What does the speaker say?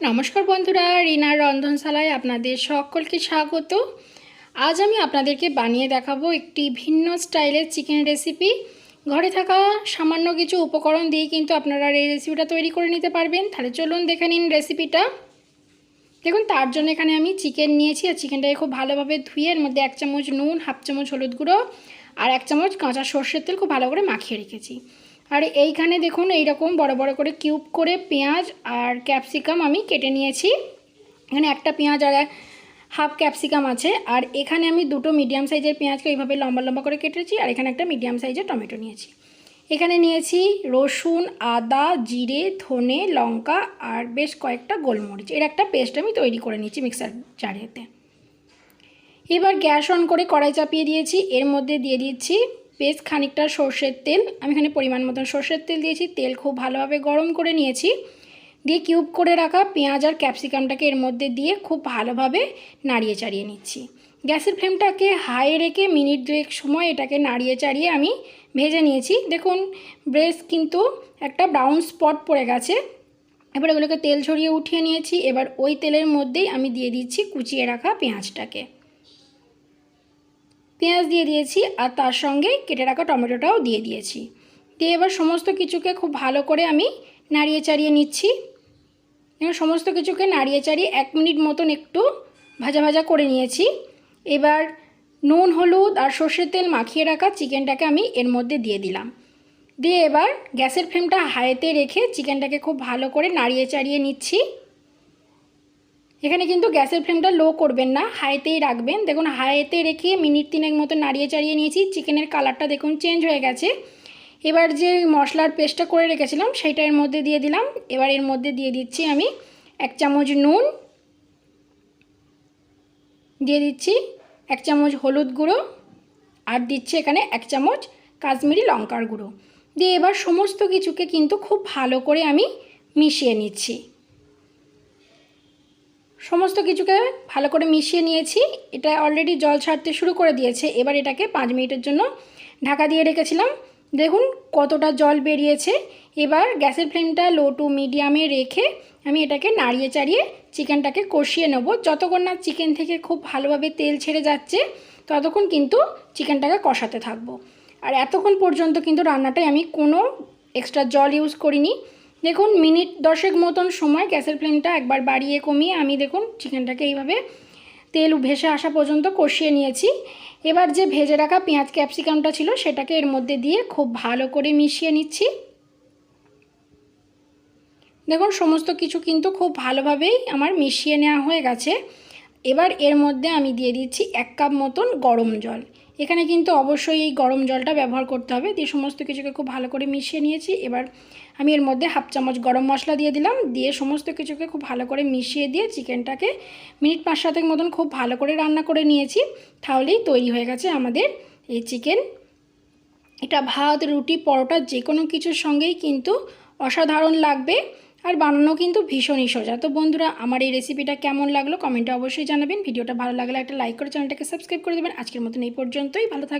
নমস্কার বন্ধুরা, রিনার রন্ধনশালায় আপনাদের সকলকে স্বাগত। আজ আমি আপনাদেরকে বানিয়ে দেখাবো একটি ভিন্ন স্টাইলের চিকেন রেসিপি। ঘরে থাকা সামান্য কিছু উপকরণ দিয়ে কিন্তু আপনারা এই রেসিপিটা তৈরি করে নিতে পারবেন। তাহলে চলুন দেখে নিন রেসিপিটা। দেখুন, তার জন্য এখানে আমি চিকেন নিয়েছি আর চিকেনটাকে খুব ভালোভাবে ধুয়ে এর মধ্যে 1 চামচ নুন, হাফ চামচ হলুদ গুঁড়ো আর 1 চামচ কাঁচা সর্ষের তেল খুব ভালো করে মাখিয়ে রেখেছি। আর এইখানে দেখুন এইরকম বড় বড় করে কিউব করে পেঁয়াজ আর ক্যাপসিকাম আমি কেটে নিয়েছি। এখানে একটা পেঁয়াজ আর হাফ ক্যাপসিকাম আছে। আর এখানে আমি দুটো মিডিয়াম সাইজের পেঁয়াজকে এইভাবে লম্বা লম্বা করে কেটেছি। আর এখানে একটা মিডিয়াম সাইজের টমেটো নিয়েছি। এখানে নিয়েছি রসুন, আদা, জিরে, ধনে, লঙ্কা আর বেশ কয়েকটা গোলমরিচ। এর একটা পেস্ট আমি তৈরি করে নিয়েছি মিক্সার জারেতে। এবার গ্যাস অন করে কড়াই চাপিয়ে দিয়েছি। এর মধ্যে দিয়ে দিচ্ছি বেশ খানিকটা সর্ষের তেল। আমি এখানে পরিমাণ মতন সর্ষের তেল দিয়েছি। তেল খুব ভালোভাবে গরম করে নিয়েছি। দিয়ে কিউব করে রাখা পেঁয়াজ আর ক্যাপসিকামটাকে এর মধ্যে দিয়ে খুব ভালোভাবে নাড়িয়ে চাড়িয়ে নিচ্ছি। গ্যাসের ফ্লেমটাকে হাই রেখে মিনিট 2 সময় এটাকে নাড়িয়ে চাড়িয়ে আমি ভেজে নিয়েছি। দেখুন, বেশ কিন্তু একটা ব্রাউন স্পট পড়ে গেছে। এবার এগুলোকে তেল ছড়িয়ে উঠিয়ে নিয়েছি। এবার ওই তেলের মধ্যেই আমি দিয়ে দিচ্ছি কুচিয়ে রাখা পেঁয়াজটাকে। পেঁয়াজ দিয়ে দিয়েছি আর তার সঙ্গে কেটে রাখা টমেটোটাও দিয়ে দিয়েছি। দিয়ে এবার সমস্ত কিছুকে খুব ভালো করে আমি নাড়িয়ে চাড়িয়ে নিচ্ছি। এবং সমস্ত কিছুকে নাড়িয়ে চাড়িয়ে 1 মিনিট মতন একটু ভাজা ভাজা করে নিয়েছি। এবার নুন, হলুদ আর সর্ষের তেল মাখিয়ে রাখা চিকেনটাকে আমি এর মধ্যে দিয়ে দিলাম। দিয়ে এবার গ্যাসের ফ্লেমটা হাইতে রেখে চিকেনটাকে খুব ভালো করে নাড়িয়ে চাড়িয়ে নিচ্ছি। এখানে কিন্তু গ্যাসের ফ্লেমটা লো করবেন না, হাইতেই রাখবেন। দেখুন, হাইতে রেখে মিনিট 3 মতো নাড়িয়ে চাড়িয়ে নিয়েছি। চিকেনের কালারটা দেখুন চেঞ্জ হয়ে গেছে। এবার যে মশলার পেস্টটা করে রেখেছিলাম সেইটা এর মধ্যে দিয়ে দিলাম। এবার এর মধ্যে দিয়ে দিচ্ছি আমি 1 চামচ নুন, দিয়ে দিচ্ছি 1 চামচ হলুদ গুঁড়ো আর দিচ্ছি এখানে 1 চামচ কাশ্মীরি লঙ্কার গুঁড়ো। দিয়ে এবার সমস্ত কিছুকে কিন্তু খুব ভালো করে আমি মিশিয়ে নিচ্ছি। সমস্ত কিছুকে ভালো করে মিশিয়ে নিয়েছি। এটা অলরেডি জল ছাড়তে শুরু করে দিয়েছে। এবার এটাকে 5 মিনিটের জন্য ঢাকা দিয়ে রেখেছিলাম। দেখুন কতটা জল বেরিয়েছে। এবার গ্যাসের ফ্লেমটা লো টু মিডিয়ামে রেখে আমি এটাকে নাড়িয়ে চাড়িয়ে চিকেনটাকে কষিয়ে নেব। যতক্ষণ না চিকেন থেকে খুব ভালোভাবে তেল ছেড়ে যাচ্ছে ততক্ষণ কিন্তু চিকেনটাকে কষাতে থাকবো। আর এতক্ষণ পর্যন্ত কিন্তু রান্নাটায় আমি কোনো এক্সট্রা জল ইউজ করিনি। দেখুন, মিনিট 10 মতন সময় গ্যাসের ফ্লেমটা একবার বাড়িয়ে কমিয়ে আমি দেখুন চিকেনটাকে এইভাবে তেল ভেসে আসা পর্যন্ত কষিয়ে নিয়েছি। এবার যে ভেজে রাখা পেঁয়াজ ক্যাপসিকামটা ছিল সেটাকে এর মধ্যে দিয়ে খুব ভালো করে মিশিয়ে নিচ্ছি। দেখুন, সমস্ত কিছু কিন্তু খুব ভালোভাবেই আমার মিশিয়ে নেওয়া হয়ে গেছে। এবার এর মধ্যে আমি দিয়ে দিচ্ছি 1 কাপ মতন গরম জল। এখানে কিন্তু অবশ্যই এই গরম জলটা ব্যবহার করতে হবে। দিয়ে সমস্ত কিছুকে খুব ভালো করে মিশিয়ে নিয়েছি। এবার আমি এর মধ্যে হাফ চামচ গরম মশলা দিয়ে দিলাম। দিয়ে সমস্ত কিছুকে খুব ভালো করে মিশিয়ে দিয়ে চিকেনটাকে মিনিট 5-7 মতন খুব ভালো করে রান্না করে নিয়েছি। তাহলেই তৈরি হয়ে গেছে আমাদের এই চিকেন। এটা ভাত, রুটি, পরোটা যে কোনো কিছুর সঙ্গেই কিন্তু অসাধারণ লাগবে। আর বানানো কিন্তু ভীষণই সোজা। তো বন্ধুরা, আমার এই রেসিপিটা কেমন লাগলো কমেন্টে অবশ্যই জানাবেন। ভিডিওটা ভালো লাগলে একটা লাইক করে চ্যানেলটাকে সাবস্ক্রাইব করে দেবেন। আজকের মতন এই পর্যন্তই। ভালো থাকবেন।